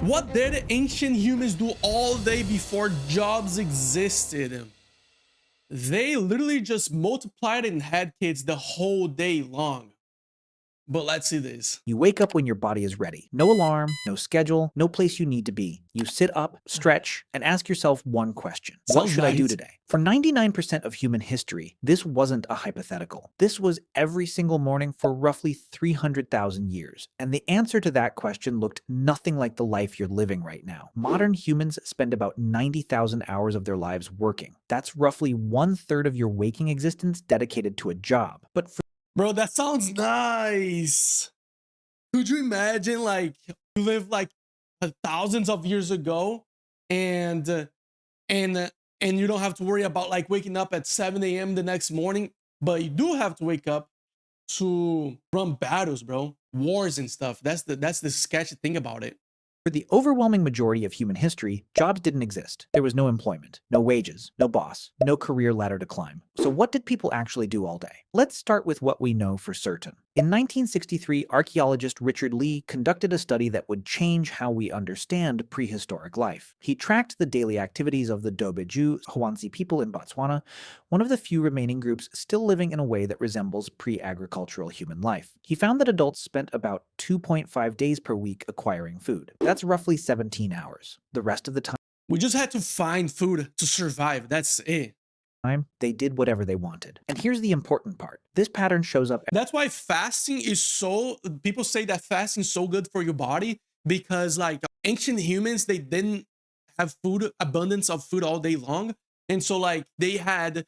What did ancient humans do all day before jobs existed? They literally just multiplied and had kids the whole day long. But let's see this. You wake up when your body is ready. No alarm, no schedule, no place you need to be. You sit up, stretch, and ask yourself one question. What Sounds should I do nice. today? For 99% of human history, this wasn't a hypothetical. This was every single morning for roughly 300,000 years. And the answer to that question looked nothing like the life you're living right now. Modern humans spend about 90,000 hours of their lives working. That's roughly 1/3 of your waking existence dedicated to a job. But for Bro, that sounds nice. Could you imagine like you live like thousands of years ago and and you don't have to worry about like waking up at 7 a.m. the next morning, but you do have to wake up to run battles, bro. Wars and stuff. That's the sketchy thing about it. For the overwhelming majority of human history, jobs didn't exist. There was no employment, no wages, no boss, no career ladder to climb. So what did people actually do all day? Let's start with what we know for certain. In 1963, archaeologist Richard Lee conducted a study that would change how we understand prehistoric life. He tracked the daily activities of the Dobeju Hwansi people in Botswana, one of the few remaining groups still living in a way that resembles pre-agricultural human life. He found that adults spent about 2.5 days per week acquiring food. That's roughly 17 hours. The rest of the We just had to find food to survive. That's it. time, they did whatever they wanted. And here's the important part. This pattern shows up. That's why fasting is so, people say that fasting is so good for your body because like ancient humans, they didn't have food, abundance of food all day long. And so like they had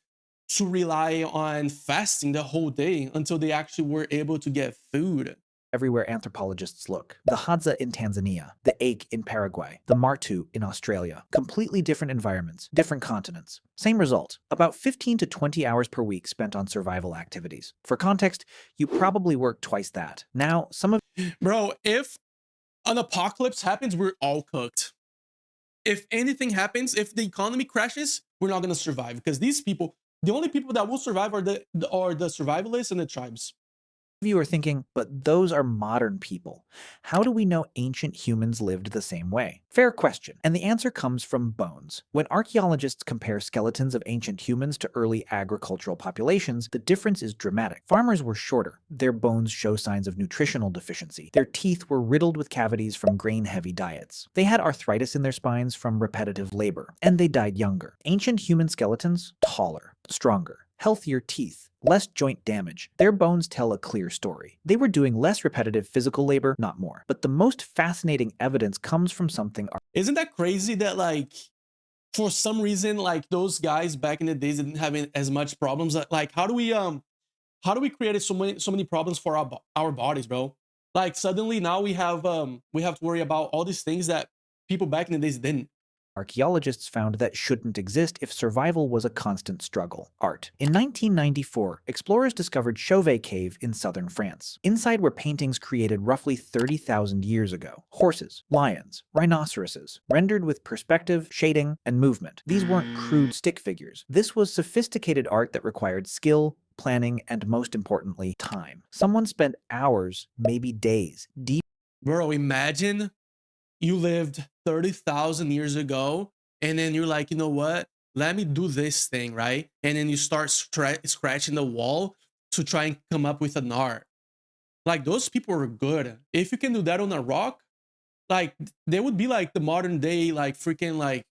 to rely on fasting the whole day until they actually were able to get food. Everywhere anthropologists look. The Hadza in Tanzania, the ache in Paraguay, the Martu in Australia. Completely different environments, different continents. Same result, about 15 to 20 hours per week spent on survival activities. For context, you probably work twice that. Now, some of Bro, if an apocalypse happens, we're all cooked. If anything happens, if the economy crashes, we're not gonna survive because these people, the only people that will survive are the survivalists and the tribes. you are thinking, but those are modern people. How do we know ancient humans lived the same way? Fair question, and the answer comes from bones. When archaeologists compare skeletons of ancient humans to early agricultural populations, the difference is dramatic. Farmers were shorter. Their bones show signs of nutritional deficiency. Their teeth were riddled with cavities from grain-heavy diets. They had arthritis in their spines from repetitive labor, and they died younger. Ancient human skeletons, taller, stronger, healthier teeth, less joint damage. Their bones tell a clear story. They were doing less repetitive physical labor, not more. But the most fascinating evidence comes from something. Isn't that crazy that like for some reason like those guys back in the days didn't have as much problems? Like how do we create so many problems for our bodies, bro? Like suddenly now we have to worry about all these things that people back in the days didn't. Archaeologists found that shouldn't exist if survival was a constant struggle. Art. In 1994, explorers discovered Chauvet Cave in southern France. Inside were paintings created roughly 30,000 years ago. Horses, lions, rhinoceroses, rendered with perspective, shading, and movement. These weren't crude stick figures. This was sophisticated art that required skill, planning, and most importantly, time. Someone spent hours, maybe days, deep. Bro, imagine you lived 30,000 years ago and then you're like, you know what? Let me do this thing, right? And then you start scratching the wall to try and come up with an art. Like those people are good. If you can do that on a rock, like they would be like the modern day, like freaking like,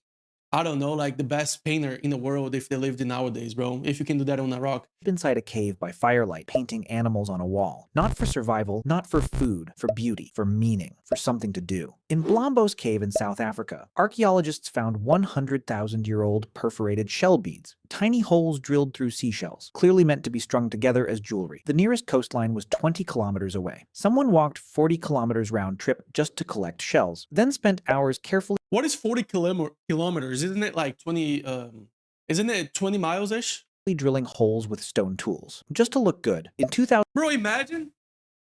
I don't know, like the best painter in the world if they lived in nowadays, bro. If you can do that on a rock. Inside a cave by firelight, painting animals on a wall. Not for survival, not for food, for beauty, for meaning, for something to do. In Blombos Cave in South Africa, archaeologists found 100,000-year-old perforated shell beads, tiny holes drilled through seashells, clearly meant to be strung together as jewelry. The nearest coastline was 20 kilometers away. Someone walked 40 kilometers round trip just to collect shells, then spent hours carefully. What is 40 kilometers? Isn't it like 20, isn't it 20 miles-ish? Drilling holes with stone tools, just to look good. In 2000, Bro, imagine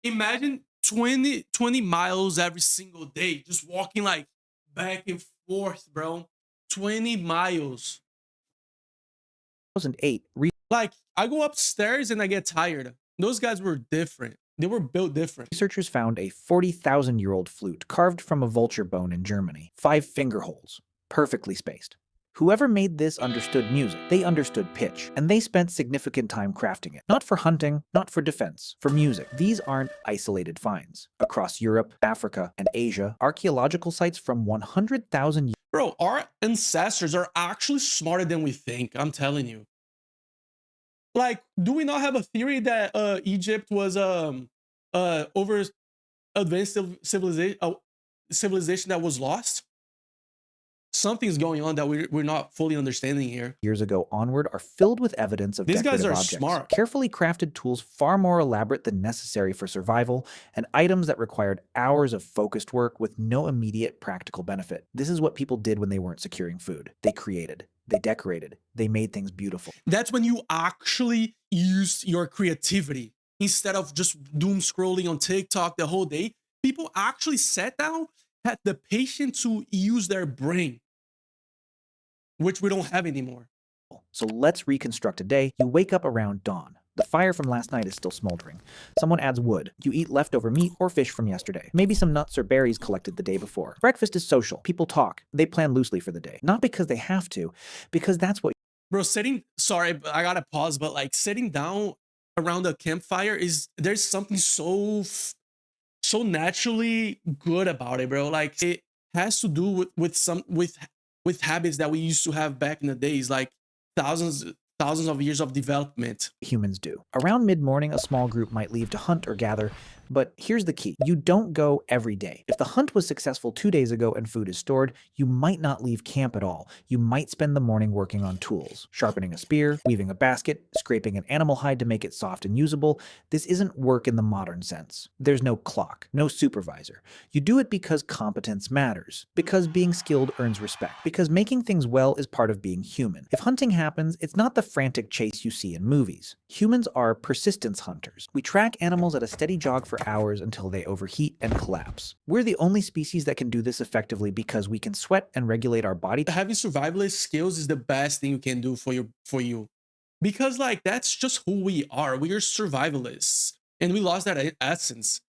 20 miles every single day, just walking like back and forth, bro. 20 miles. 2008, Like, I go upstairs and I get tired. Those guys were different. They were built different. Researchers found a 40,000-year-old flute carved from a vulture bone in Germany. 5 finger holes, perfectly spaced. Whoever made this understood music, they understood pitch, and they spent significant time crafting it. Not for hunting, not for defense, for music. These aren't isolated finds. Across Europe, Africa, and Asia, archaeological sites from 100,000 years. Bro, our ancestors are actually smarter than we think, I'm telling you. Like, do we not have a theory that Egypt was over advanced civilization that was lost? Something's going on that we're not fully understanding here. Years ago onward are filled with evidence of These guys decorative are objects, smart. carefully crafted tools far more elaborate than necessary for survival, and items that required hours of focused work with no immediate practical benefit. This is what people did when they weren't securing food. They created, they decorated, they made things beautiful. That's when you actually use your creativity instead of just doom scrolling on TikTok the whole day. People actually sat down, had the patience to use their brain, which we don't have anymore. So let's reconstruct a day. You wake up around dawn. The fire from last night is still smoldering. Someone adds wood. You eat leftover meat or fish from yesterday. Maybe some nuts or berries collected the day before. Breakfast is social. People talk. They plan loosely for the day. Not because they have to, because that's what. Bro, sorry, I gotta pause, but like sitting down around a campfire there's something so naturally good about it, bro. Like it has to do with habits that we used to have back in the days, like thousands of years of development. Humans do. Around mid-morning, a small group might leave to hunt or gather, but here's the key. You don't go every day. If the hunt was successful 2 days ago and food is stored, you might not leave camp at all. You might spend the morning working on tools, sharpening a spear, weaving a basket, scraping an animal hide to make it soft and usable. This isn't work in the modern sense. There's no clock, no supervisor. You do it because competence matters, because being skilled earns respect, because making things well is part of being human. If hunting happens, it's not the frantic chase you see in movies. Humans are persistence hunters. We track animals at a steady jog for hours until they overheat and collapse. We're the only species that can do this effectively because we can sweat and regulate our body. Having survivalist skills is the best thing you can do for you. Because like that's just who we are. We are survivalists. And we lost that essence.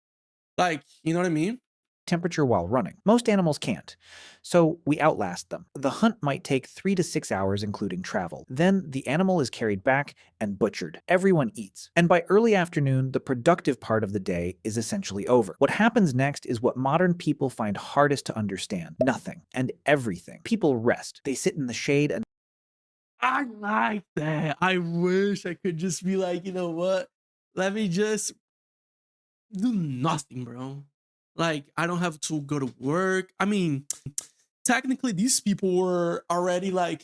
Like, you know what I mean? Temperature while running. Most animals can't, so we outlast them. The hunt might take 3 to 6 hours including travel. Then the animal is carried back and butchered. Everyone eats. And by early afternoon, the productive part of the day is essentially over. What happens next is what modern people find hardest to understand. Nothing and everything. People rest. They sit in the shade and I like that. I wish I could just be like, you know what? Let me just do nothing, bro. Like, I don't have to go to work. I mean, technically, these people were already like,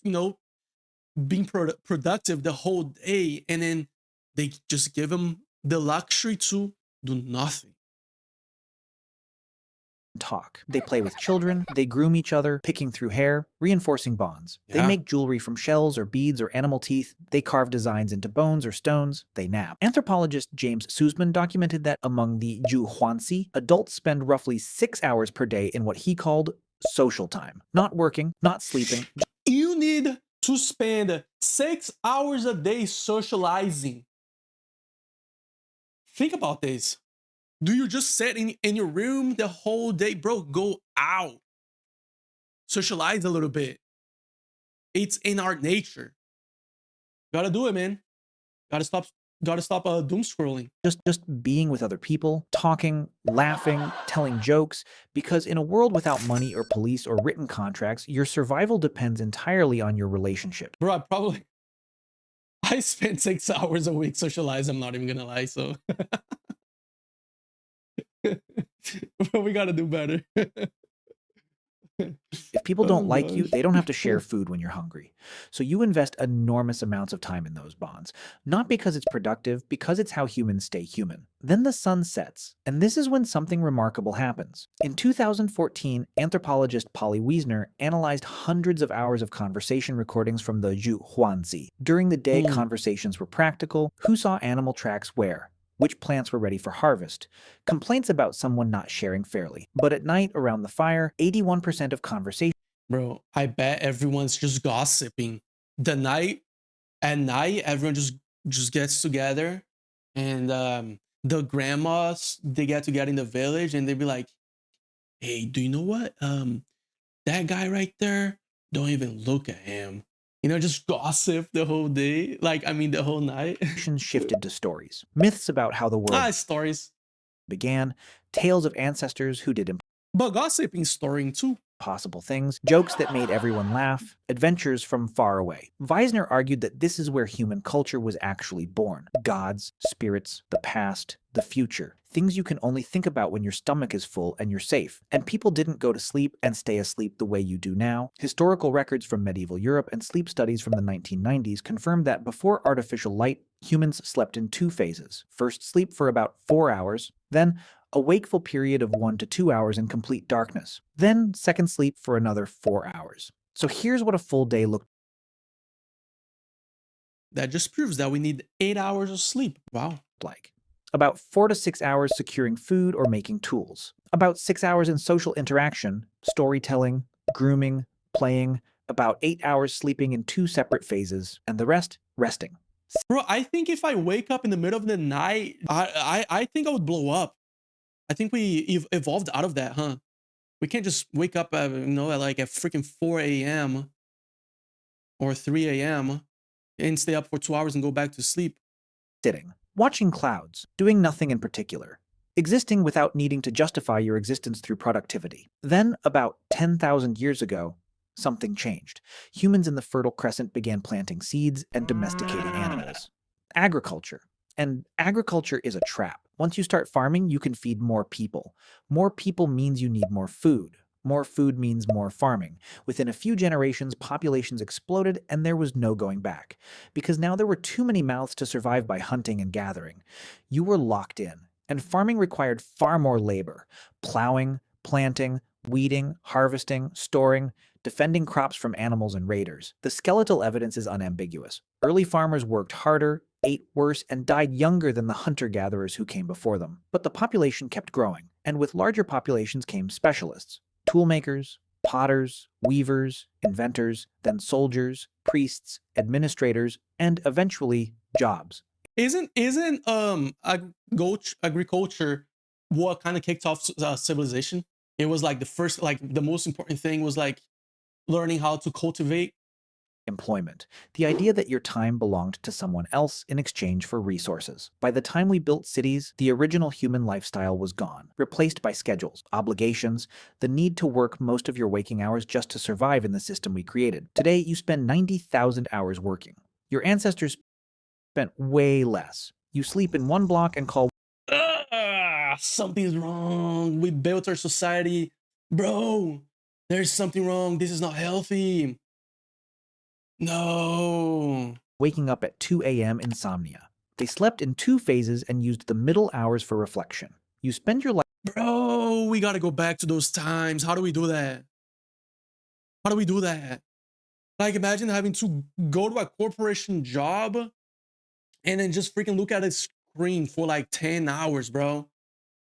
you know, being productive the whole day. And then they just give them the luxury to do nothing. talk. They play with children, they groom each other, picking through hair, reinforcing bonds. They Yeah. make jewelry from shells or beads or animal teeth. They carve designs into bones or stones. They nap. Anthropologist James Sussman documented that among the Zhuangzi, adults spend roughly 6 hours per day in what he called social time. Not working, not sleeping. You need to spend 6 hours a day socializing. Think about this. Do you just sit in your room the whole day? Bro, go out. Socialize a little bit. It's in our nature. Gotta do it, man. Gotta stop doom scrolling. Just being with other people, talking, laughing, telling jokes, because in a world without money or police or written contracts, your survival depends entirely on your relationships. Bro, I spend 6 hours a week socializing, I'm not even gonna lie, so we gotta do better. If people Oh, don't like you, gosh. they don't have to share food when you're hungry. So you invest enormous amounts of time in those bonds, not because it's productive, because it's how humans stay human. Then the sun sets, and this is when something remarkable happens. In 2014, anthropologist Polly Wiesner analyzed hundreds of hours of conversation recordings from the Zhuangzi. During the day, conversations were practical. Who saw animal tracks where? Which plants were ready for harvest, complaints about someone not sharing fairly. But at night, around the fire, 81% of conversation. Bro, I bet everyone's just gossiping. At night, everyone just gets together and the grandmas, they get together in the village and they'd be like, hey, do you know what? That guy right there, don't even look at him. You know, just gossip the whole day. Like, I mean, the whole night. Shifted to stories, myths about how the world Stories. began, tales of ancestors who did But gossiping story too. impossible things, jokes that made everyone laugh, adventures from far away. Weisner argued that this is where human culture was actually born. Gods, spirits, the past, the future. Things you can only think about when your stomach is full and you're safe. And people didn't go to sleep and stay asleep the way you do now. Historical records from medieval Europe and sleep studies from the 1990s confirmed that before artificial light, humans slept in two phases. First sleep for about 4 hours, then a wakeful period of 1 to 2 hours in complete darkness, then second sleep for another 4 hours. So here's what a full day looked That just proves that we need 8 hours of sleep. Wow. like. About 4 to 6 hours securing food or making tools. About 6 hours in social interaction, storytelling, grooming, playing. About 8 hours sleeping in 2 separate phases, and the rest, resting. Bro, I think if I wake up in the middle of the night, I think I would blow up. I think we evolved out of that, huh? We can't just wake up, at like at freaking 4 a.m. or 3 a.m. and stay up for 2 hours and go back to sleep. Sitting, watching clouds, doing nothing in particular, existing without needing to justify your existence through productivity. Then, about 10,000 years ago, something changed. Humans in the Fertile Crescent began planting seeds and domesticating animals. Agriculture. And agriculture is a trap. Once you start farming, you can feed more people. More people means you need more food. More food means more farming. Within a few generations, populations exploded and there was no going back. Because now there were too many mouths to survive by hunting and gathering. You were locked in, and farming required far more labor. Plowing, planting, weeding, harvesting, storing, defending crops from animals and raiders. The skeletal evidence is unambiguous. Early farmers worked harder, ate worse, and died younger than the hunter-gatherers who came before them. But the population kept growing, and with larger populations came specialists. Toolmakers, potters, weavers, inventors, then soldiers, priests, administrators, and eventually jobs. Isn't agriculture what kind of kicked off civilization? It was like the first, like the most important thing was like learning how to cultivate. Employment. The idea that your time belonged to someone else in exchange for resources. By the time we built cities, the original human lifestyle was gone, replaced by schedules, obligations, the need to work most of your waking hours just to survive in the system we created. Today, you spend 90,000 hours working. Your ancestors spent way less. You sleep in one block and call Something's wrong. We built our society. Bro, there's something wrong. This is not healthy. No. waking up at 2 a.m. insomnia. They slept in 2 phases and used the middle hours for reflection. You spend your life Bro, we gotta go back to those times. How do we do that? How do we do that? Like, imagine having to go to a corporation job and then just freaking look at a screen for like 10 hours, bro.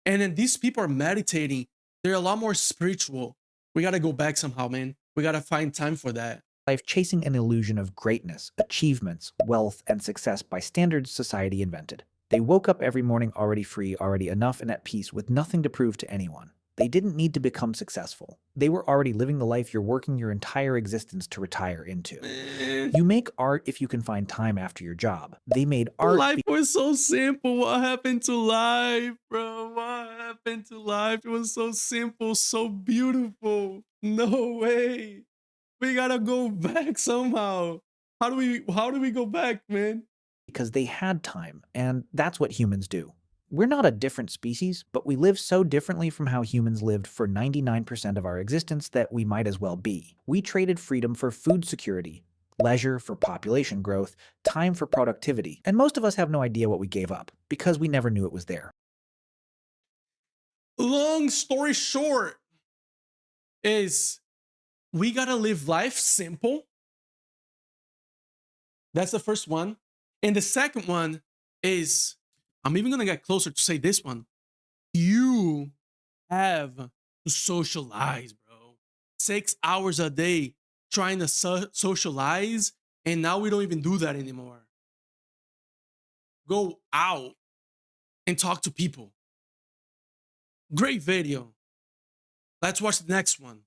And then these people are meditating. They're a lot more spiritual. We gotta go back somehow, man. We gotta find time for that. chasing an illusion of greatness, achievements, wealth, and success by standards society invented. They woke up every morning already free, already enough, and at peace with nothing to prove to anyone. They didn't need to become successful. They were already living the life you're working your entire existence to retire into. You make art if you can find time after your job. They made art. Life was so simple. What happened to life, bro? What happened to life? It was so simple, so beautiful. No way. We gotta go back somehow. How do we go back, man? Because they had time, and that's what humans do. We're not a different species, but we live so differently from how humans lived for 99% of our existence that we might as well be. We traded freedom for food security, leisure for population growth, time for productivity, and most of us have no idea what we gave up, because we never knew it was there. Long story short is we gotta live life simple. That's the first one. And the second one is, I'm even gonna get closer to say this one. You have to socialize, bro. 6 hours a day trying to socialize, and now we don't even do that anymore. Go out. and talk to people. Great video. Let's watch the next one.